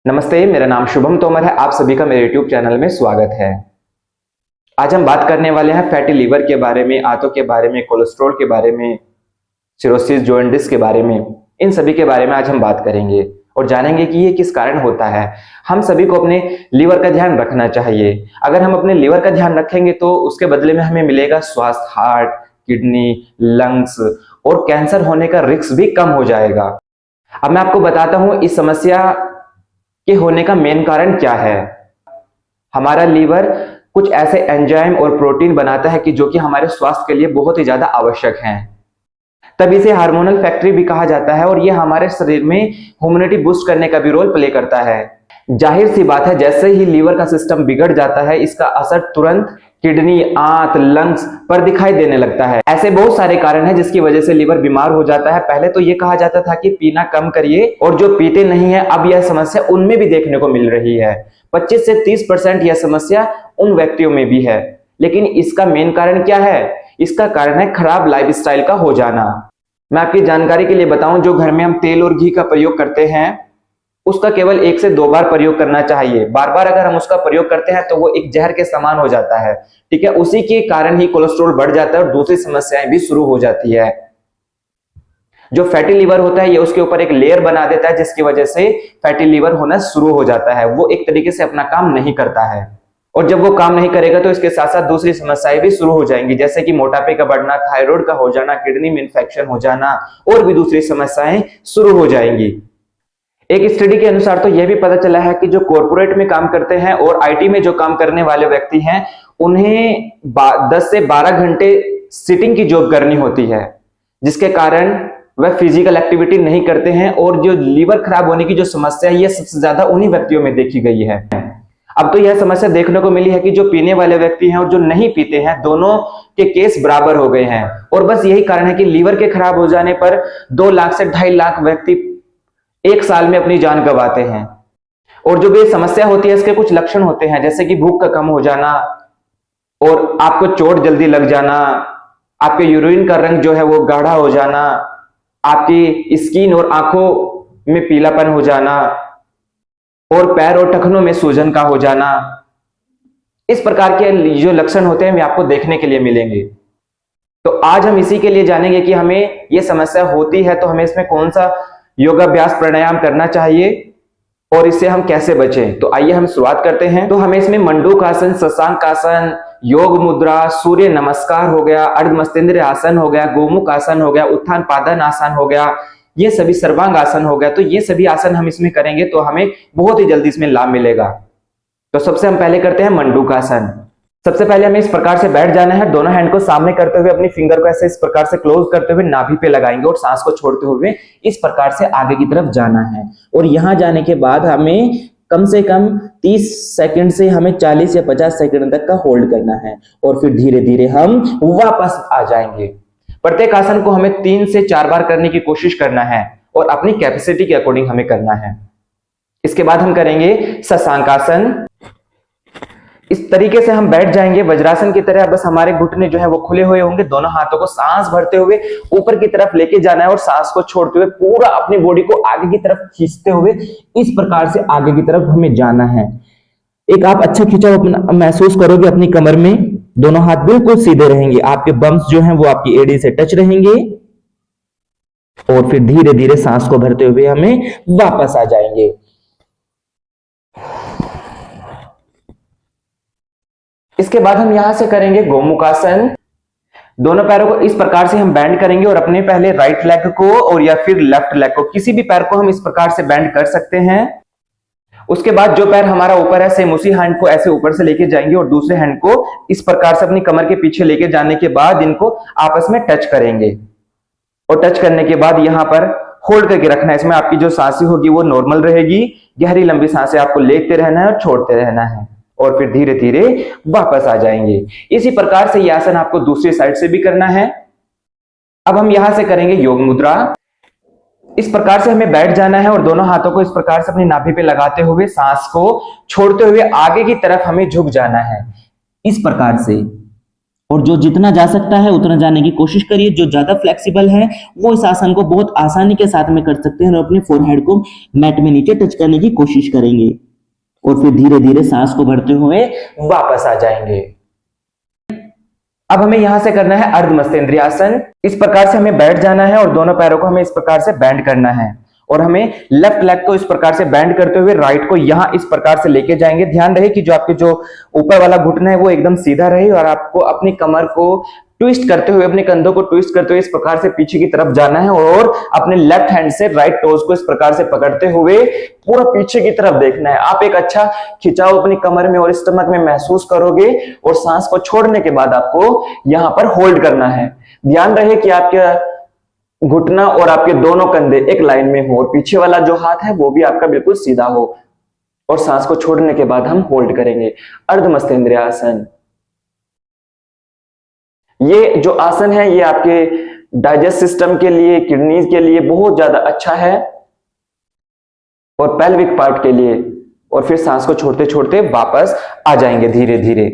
नमस्ते, मेरा नाम शुभम तोमर है। आप सभी का मेरे YouTube चैनल में स्वागत है। आज हम बात करने वाले हैं फैटी लीवर के बारे में, आंतों के बारे में, कोलेस्ट्रॉल के बारे में, सिरोसिस, जॉन्डिस के बारे में। इन सभी के बारे में आज हम बात करेंगे और जानेंगे कि ये किस कारण होता है। हम सभी को अपने लीवर का ध्यान रखना चाहिए। अगर हम अपने लीवर का ध्यान रखेंगे तो उसके बदले में हमें मिलेगा स्वास्थ्य, हार्ट, किडनी, लंग्स और कैंसर होने का रिस्क भी कम हो जाएगा। अब मैं आपको बताता हूं इस समस्या के होने का मेन कारण क्या है। हमारा लीवर कुछ ऐसे एंजाइम और प्रोटीन बनाता है कि जो कि हमारे स्वास्थ्य के लिए बहुत ही ज्यादा आवश्यक हैं। तब इसे हार्मोनल फैक्ट्री भी कहा जाता है और ये हमारे शरीर में इम्यूनिटी बूस्ट करने का भी रोल प्ले करता है। जाहिर सी बात है, जैसे ही लीवर का सिस्टम बिगड़ जाता है, इसका असर तुरंत किडनी, आंत, लंग्स पर दिखाई देने लगता है। ऐसे बहुत सारे कारण हैं जिसकी वजह से लीवर बीमार हो जाता है। पहले तो ये कहा जाता था कि पीना कम करिए, और जो पीते नहीं है अब यह समस्या उनमें भी देखने को मिल रही है। 25 से 30% यह समस्या उन व्यक्तियों में भी है। लेकिन इसका मेन कारण क्या है? इसका कारण है खराब लाइफस्टाइल का हो जाना। मैं आपकी जानकारी के लिए बताऊं, जो घर में हम तेल और घी का प्रयोग करते हैं उसका केवल 1 से 2 बार प्रयोग करना चाहिए। बार बार अगर हम उसका प्रयोग करते हैं तो वो एक जहर के समान हो जाता है। ठीक है, उसी के कारण ही कोलेस्ट्रॉल बढ़ जाता है और दूसरी समस्याएं भी शुरू हो जाती है। जो फैटी लीवर होता है ये उसके ऊपर एक लेयर बना देता है, जिसकी वजह से फैटी लीवर होना शुरू हो जाता है। वो एक तरीके से अपना काम नहीं करता है, और जब वो काम नहीं करेगा तो इसके साथ साथ दूसरी समस्याएं भी शुरू हो जाएंगी, जैसे कि मोटापे का बढ़ना, थायराइड का हो जाना, किडनी में इंफेक्शन हो जाना और भी दूसरी समस्याएं शुरू हो जाएंगी। एक स्टडी के अनुसार तो यह भी पता चला है कि जो कॉर्पोरेट में काम करते हैं और आईटी में जो काम करने वाले व्यक्ति हैं, उन्हें 10 से 12 घंटे सिटिंग की जॉब करनी होती है, जिसके कारण वह फिजिकल एक्टिविटी नहीं करते हैं। और जो लीवर खराब होने की जो समस्या है, यह सबसे ज्यादा उन्हीं व्यक्तियों में देखी गई है। अब तो यह समस्या देखने को मिली है कि जो पीने वाले व्यक्ति हैं और जो नहीं पीते हैं, दोनों के केस बराबर हो गए हैं। और बस यही कारण है कि लीवर के खराब हो जाने पर 2 लाख से 2.5 लाख व्यक्ति 1 साल में अपनी जान गंवाते हैं। और जो भी समस्या होती है इसके कुछ लक्षण होते हैं, जैसे कि भूख का कम हो जाना, और आपको चोट जल्दी लग जाना, आपके यूरिन का रंग जो है वो गाढ़ा हो जाना, आपकी स्किन और आंखों में पीलापन हो जाना, और पैर और टखनों में सूजन का हो जाना। इस प्रकार के जो लक्षण होते हैं वे आपको देखने के लिए मिलेंगे। तो आज हम इसी के लिए जानेंगे कि हमें यह समस्या होती है तो हमें इसमें कौन सा योगाभ्यास, प्राणायाम करना चाहिए और इससे हम कैसे बचें। तो आइए हम शुरुआत करते हैं। तो हमें इसमें मंडूक आसन, शशांक आसन, योग मुद्रा, सूर्य नमस्कार हो गया, अर्ध मस्तिंद्र आसन हो गया, गोमुख आसन हो गया, उत्थान पादन आसन हो गया, ये सभी सर्वांग आसन हो गया। तो ये सभी आसन हम इसमें करेंगे तो हमें बहुत ही जल्दी इसमें लाभ मिलेगा। तो सबसे हम पहले करते हैं मंडूक आसन। सबसे पहले हमें इस प्रकार से बैठ जाना है, दोनों हैंड को सामने करते हुए अपनी फिंगर को ऐसे इस प्रकार से क्लोज करते हुए नाभि पे लगाएंगे और सांस को छोड़ते हुए इस प्रकार से आगे की तरफ जाना है। और यहां जाने के बाद हमें कम से कम 30 सेकंड से हमें 40 या 50 सेकंड तक का होल्ड करना है, और फिर धीरे धीरे हम वापस आ जाएंगे। प्रत्येक आसन को हमें 3 से 4 बार करने की कोशिश करना है और अपनी कैपेसिटी के अकॉर्डिंग हमें करना है। इसके बाद हम करेंगे शशांक आसन। इस तरीके से हम बैठ जाएंगे वज्रासन की तरह। बस हमारे घुटने जो है वो खुले हुए होंगे, दोनों हाथों को सांस भरते हुए ऊपर की तरफ लेके जाना है और सांस को छोड़ते हुए पूरा अपनी बॉडी को आगे की तरफ खींचते हुए इस प्रकार से आगे की तरफ हमें जाना है। एक आप अच्छा खिंचाव महसूस करोगे अपनी कमर में, दोनों हाथ बिल्कुल सीधे रहेंगे, आपके बम्स जो हैं वो आपकी एड़ी से टच रहेंगे, और फिर धीरे धीरे सांस को भरते हुए हमें वापस आ जाएंगे। इसके बाद हम यहां से करेंगे गोमुख आसन। दोनों पैरों को इस प्रकार से हम बैंड करेंगे और अपने पहले राइट लेग को और या फिर लेफ्ट लेग को, किसी भी पैर को हम इस प्रकार से बैंड कर सकते हैं। उसके बाद जो पैर हमारा ऊपर है, सेम उसी हैंड को ऐसे ऊपर से लेके जाएंगे और दूसरे हैंड को इस प्रकार से अपनी कमर के पीछे लेके जाने के बाद इनको आपस में टच करेंगे। और टच करने के बाद यहां पर होल्ड करके रखना है। इसमें आपकी जो सांसें होगी वो नॉर्मल रहेगी, गहरी लंबी सांसें आपको लेते रहना है और छोड़ते रहना है, और फिर धीरे धीरे वापस आ जाएंगे। इसी प्रकार से यह आसन आपको दूसरी साइड से भी करना है। अब हम यहां से करेंगे योग मुद्रा। इस प्रकार से हमें बैठ जाना है और दोनों हाथों को इस प्रकार से अपनी नाभि पे लगाते हुए सांस को छोड़ते हुए आगे की तरफ हमें झुक जाना है इस प्रकार से, और जो जितना जा सकता है उतना जाने की कोशिश करिए। जो ज्यादा फ्लेक्सिबल है वो इस आसन को बहुत आसानी के साथ में कर सकते हैं और अपने फोरहेड को मैट में नीचे टच करने की कोशिश करेंगे और फिर धीरे धीरे सांस को भरते हुए वापस आ जाएंगे। अब हमें यहां से करना है अर्ध मस्तेंद्रिय आसन। इस प्रकार से हमें बैठ जाना है और दोनों पैरों को हमें इस प्रकार से बेंड करना है और हमें लेफ्ट लेग को इस प्रकार से बेंड करते हुए राइट को यहां इस प्रकार से लेके जाएंगे। ध्यान रहे कि जो आपके जो ऊपर वाला घुटना है वो एकदम सीधा रहे और आपको अपनी कमर को ट्विस्ट करते हुए, अपने कंधों को ट्विस्ट करते हुए इस प्रकार से पीछे की तरफ जाना है और अपने लेफ्ट हैंड से राइट टोज को इस प्रकार से पकड़ते हुए पूरा पीछे की तरफ देखना है। आप एक अच्छा खिंचाव अपनी कमर में और स्टमक में महसूस करोगे और सांस को छोड़ने के बाद आपको यहां पर होल्ड करना है। ध्यान रहे कि आपके घुटना और आपके दोनों कंधे एक लाइन में हो और पीछे वाला जो हाथ है वो भी आपका बिल्कुल सीधा हो और सांस को छोड़ने के बाद हम होल्ड करेंगे। अर्ध मस्तेंद्रिय आसन। ये जो आसन है ये आपके डाइजेस्ट सिस्टम के लिए, किडनीज के लिए बहुत ज्यादा अच्छा है और पेल्विक पार्ट के लिए। और फिर सांस को छोड़ते छोड़ते वापस आ जाएंगे धीरे धीरे।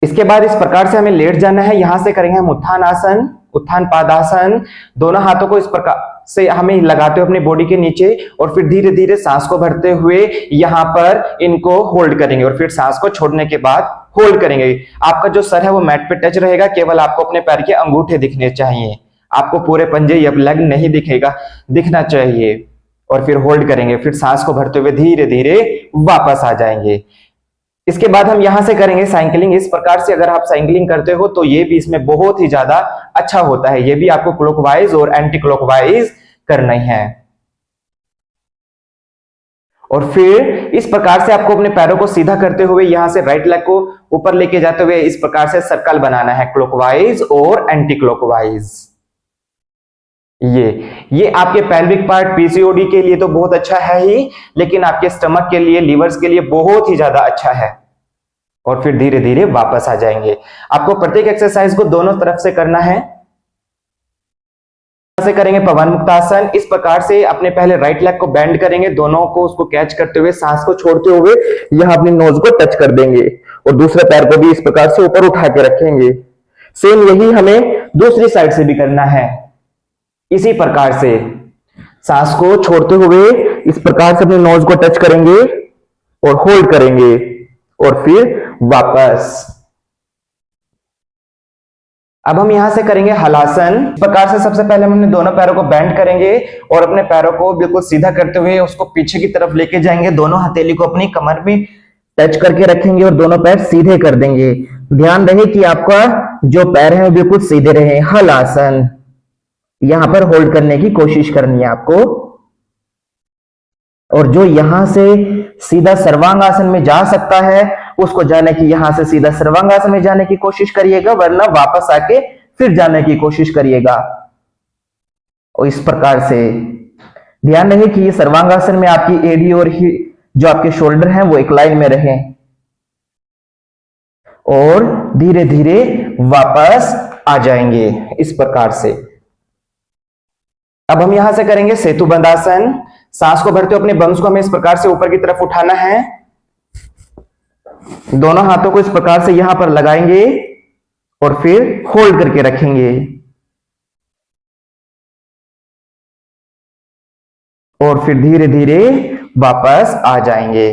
इसके बाद इस प्रकार से हमें लेट जाना है। यहां से करेंगे हम उत्थान आसन, उत्थान पादासन। दोनों हाथों को इस प्रकार से हमें लगाते हुए अपनी बॉडी के नीचे और फिर धीरे धीरे सांस को भरते हुए यहां पर इनको होल्ड करेंगे और फिर सांस को छोड़ने के बाद होल्ड करेंगे। आपका जो सर है वो मैट पे टच रहेगा, केवल आपको अपने पैर के अंगूठे दिखने चाहिए, आपको पूरे पंजे या लेग नहीं दिखना चाहिए। और फिर होल्ड करेंगे, फिर सांस को भरते हुए धीरे धीरे वापस आ जाएंगे। इसके बाद हम यहां से करेंगे साइकिलिंग। इस प्रकार से अगर आप साइकिलिंग करते हो तो ये भी इसमें बहुत ही ज्यादा अच्छा होता है। ये भी आपको क्लॉकवाइज और एंटी क्लॉकवाइज करना है। और फिर इस प्रकार से आपको अपने पैरों को सीधा करते हुए यहां से राइट लेग को ऊपर लेके जाते हुए इस प्रकार से सर्कल बनाना है, क्लॉकवाइज और एंटी क्लॉकवाइज। ये आपके पेल्विक पार्ट, पीसीओडी के लिए तो बहुत अच्छा है ही, लेकिन आपके स्टमक के लिए, लीवर्स के लिए बहुत ही ज्यादा अच्छा है। और फिर धीरे धीरे वापस आ जाएंगे। आपको प्रत्येक एक्सरसाइज को दोनों तरफ से करना है। से करेंगे पवन मुक्तासन। इस प्रकार से अपने पहले राइट लेग को बेंड करेंगे, दोनों को उसको कैच करते हुए सांस को छोड़ते हुए यहां अपनी नोज को टच कर देंगे और दूसरे पैर को भी इस प्रकार से ऊपर उठा के रखेंगे। सेम यही हमें दूसरी साइड से भी करना है। इसी प्रकार से सांस को छोड़ते हुए इस प्रकार से अपने नोज को टच करेंगे और होल्ड करेंगे और फिर वापस। अब हम यहां से करेंगे हलासन। इस प्रकार से सबसे पहले हम अपने दोनों पैरों को बेंड करेंगे और अपने पैरों को बिल्कुल सीधा करते हुए उसको पीछे की तरफ लेके जाएंगे। दोनों हथेली को अपनी कमर में टच करके रखेंगे और दोनों पैर सीधे कर देंगे। ध्यान रहे कि आपका जो पैर है वो बिल्कुल सीधे रहे। हलासन। यहां पर होल्ड करने की कोशिश करनी है आपको। और जो यहां से सीधा सर्वांगासन में जा सकता है उसको जाने की यहां से सीधा सर्वांगासन में जाने की कोशिश करिएगा, वरना वापस आके फिर जाने की कोशिश करिएगा। और इस प्रकार से ध्यान रहे कि ये सर्वांगासन में आपकी एडी और जो आपके शोल्डर हैं वो एक लाइन में रहे और धीरे धीरे वापस आ जाएंगे इस प्रकार से। अब हम यहां से करेंगे सेतु बंधासन। सांस को भरते हुए अपने बम्स को हमें इस प्रकार से ऊपर की तरफ उठाना है। दोनों हाथों को इस प्रकार से यहां पर लगाएंगे और फिर होल्ड करके रखेंगे और फिर धीरे धीरे वापस आ जाएंगे।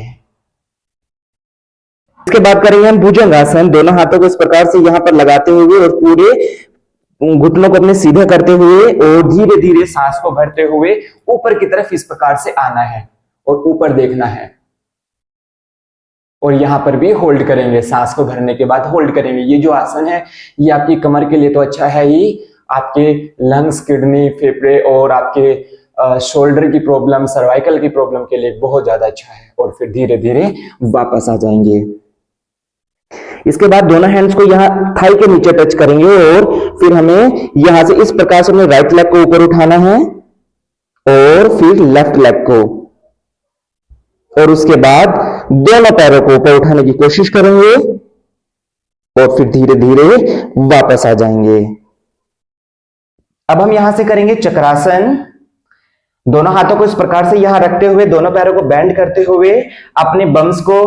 इसके बाद करेंगे हम भुजंगासन। दोनों हाथों को इस प्रकार से यहां पर लगाते हुए और पूरे घुटनों को अपने सीधे करते हुए और धीरे धीरे सांस को भरते हुए ऊपर की तरफ इस प्रकार से आना है और ऊपर देखना है। और यहां पर भी होल्ड करेंगे। सांस को भरने के बाद होल्ड करेंगे। ये जो आसन है ये आपकी कमर के लिए तो अच्छा है ही, आपके लंग्स, किडनी, फेफड़े और आपके शोल्डर की प्रॉब्लम, सर्वाइकल की प्रॉब्लम के लिए बहुत ज्यादा अच्छा है। और फिर धीरे धीरे वापस आ जाएंगे। इसके बाद दोनों हैंड्स को यहां थाई के नीचे टच करेंगे और फिर हमें यहां से इस प्रकार से अपने राइट लेग को ऊपर उठाना है और फिर लेफ्ट लेग को, और उसके बाद दोनों पैरों को ऊपर उठाने की कोशिश करेंगे और फिर धीरे धीरे वापस आ जाएंगे। अब हम यहां से करेंगे चक्रासन। दोनों हाथों को इस प्रकार से यहां रखते हुए दोनों पैरों को बेंड करते हुए अपने बम्स को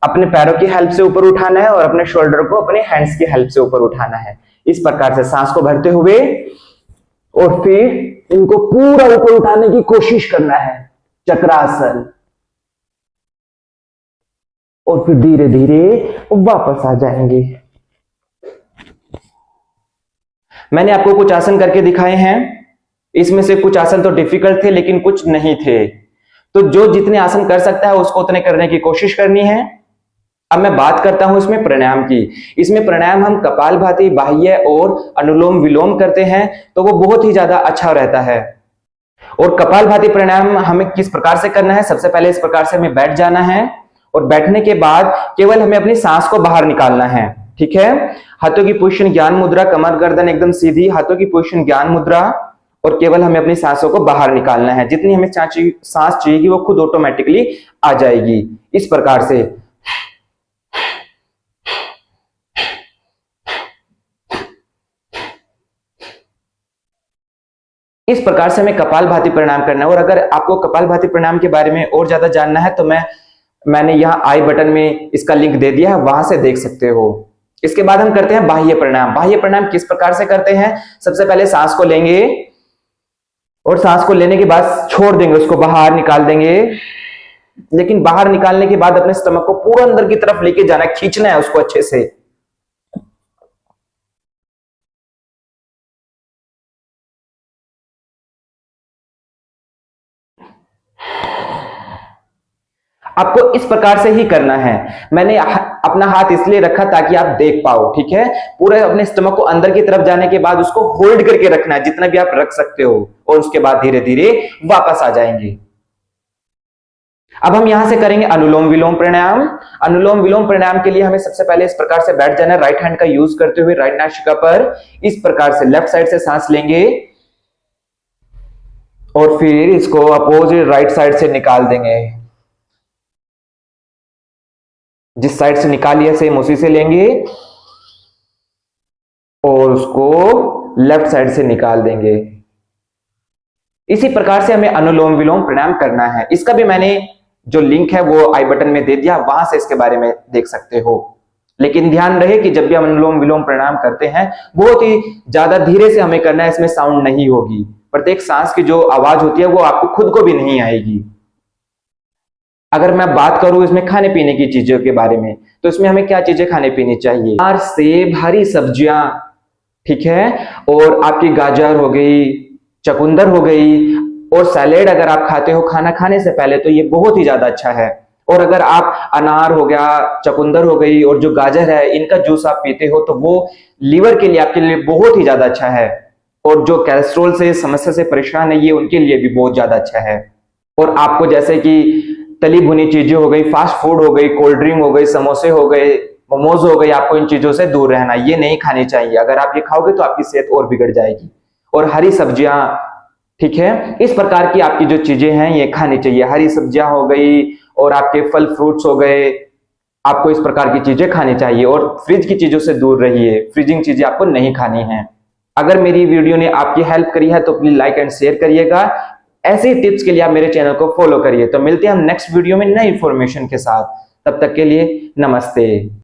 अपने पैरों की हेल्प से ऊपर उठाना है और अपने शोल्डर को अपने हैंड्स की हेल्प से ऊपर उठाना है। इस प्रकार से सांस को भरते हुए और फिर इनको पूरा ऊपर उठाने की कोशिश करना है, चक्रासन। और फिर धीरे धीरे वापस आ जाएंगे। मैंने आपको कुछ आसन करके दिखाए हैं, इसमें से कुछ आसन तो डिफिकल्ट थे लेकिन कुछ नहीं थे, तो जो जितने आसन कर सकता है उसको उतने करने की कोशिश करनी है। अब मैं बात करता हूं इसमें प्राणायाम की। इसमें प्राणायाम हम कपालभाति, बाह्य और अनुलोम विलोम करते हैं, तो वो बहुत ही ज्यादा अच्छा रहता है। और कपालभाति प्राणायाम हमें किस प्रकार से करना है, सबसे पहले इस प्रकार से हमें बैठ जाना है और बैठने के बाद केवल हमें अपनी सांस को बाहर निकालना है। ठीक है, हाथों की पोजीशन ज्ञान मुद्रा, कमर गर्दन एकदम सीधी, हाथों की पोजीशन ज्ञान मुद्रा, और केवल हमें अपनी सांसों को बाहर निकालना है। जितनी हमें सांस चाहिए वो खुद ऑटोमेटिकली आ जाएगी। इस प्रकार से हमें कपालभाति प्राणायाम करना है। और अगर आपको कपालभाति प्राणायाम के बारे में और ज्यादा जानना है तो मैंने यहाँ आई बटन में इसका लिंक दे दिया है, वहां से देख सकते हो। इसके बाद हम करते हैं बाह्य प्राणायाम। बाह्य प्राणायाम किस प्रकार से करते हैं, सबसे पहले सांस को लेंगे और सांस को लेने के बाद छोड़ देंगे, उसको बाहर निकाल देंगे। लेकिन बाहर निकालने के बाद अपने स्टमक को पूरा अंदर की तरफ लेके जाना है, खींचना है उसको अच्छे से। आपको इस प्रकार से ही करना है। मैंने अपना हाथ इसलिए रखा ताकि आप देख पाओ। ठीक है, पूरे अपने स्टमक को अंदर की तरफ जाने के बाद उसको होल्ड करके रखना है, जितना भी आप रख सकते हो, और उसके बाद धीरे धीरे वापस आ जाएंगे। अब हम यहां से करेंगे अनुलोम विलोम प्राणायाम। अनुलोम विलोम प्राणायाम के लिए हमें सबसे पहले इस प्रकार से बैठ जाना है, राइट हैंड का यूज करते हुए राइट नासिका पर। इस प्रकार से लेफ्ट साइड से सांस लेंगे और फिर इसको अपोजिट राइट साइड से निकाल देंगे। जिस साइड से निकालिए सेम उसी से लेंगे और उसको लेफ्ट साइड से निकाल देंगे। इसी प्रकार से हमें अनुलोम विलोम प्राणायाम करना है। इसका भी मैंने जो लिंक है वो आई बटन में दे दिया, वहां से इसके बारे में देख सकते हो। लेकिन ध्यान रहे कि जब भी हम अनुलोम विलोम प्राणायाम करते हैं बहुत ही ज्यादा धीरे से हमें करना है, इसमें साउंड नहीं होगी। प्रत्येक सांस की जो आवाज होती है वो आपको खुद को भी नहीं आएगी। अगर मैं बात करूं इसमें खाने पीने की चीजों के बारे में, तो इसमें हमें क्या चीजें खाने पीनी चाहिए, सेब, हरी सब्जियां, ठीक है, और आपकी गाजर हो गई, चकुंदर हो गई, और सैलेड अगर आप खाते हो खाना खाने से पहले तो ये बहुत ही ज्यादा अच्छा है। और अगर आप अनार हो गया, चकुंदर हो गई और जो गाजर है इनका जूस आप पीते हो तो वो लीवर के लिए आपके लिए बहुत ही ज्यादा अच्छा है। और जो कैलेस्ट्रॉल से समस्या से परेशान है ये उनके लिए भी बहुत ज्यादा अच्छा है। और आपको जैसे कि तली भुनी चीजें हो गई, फास्ट फूड हो गई, कोल्ड ड्रिंक हो गई, समोसे हो गए, मोमोज हो गई, आपको इन चीजों से दूर रहना, ये नहीं खानी चाहिए। अगर आप ये खाओगे तो आपकी सेहत और बिगड़ जाएगी। और हरी सब्जियां, ठीक है, इस प्रकार की आपकी जो चीजें हैं ये खानी चाहिए। हरी सब्जियां हो गई और आपके फल फ्रूट्स हो गए, आपको इस प्रकार की चीजें खानी चाहिए। और फ्रिज की चीजों से दूर रहिए, फ्रीजिंग चीजें आपको नहीं खानी है। अगर मेरी वीडियो ने आपकी हेल्प करी है तो प्लीज लाइक एंड शेयर करिएगा। ऐसे टिप्स के लिए आप मेरे चैनल को फॉलो करिए। तो मिलते हैं हम नेक्स्ट वीडियो में नई इंफॉर्मेशन के साथ। तब तक के लिए नमस्ते।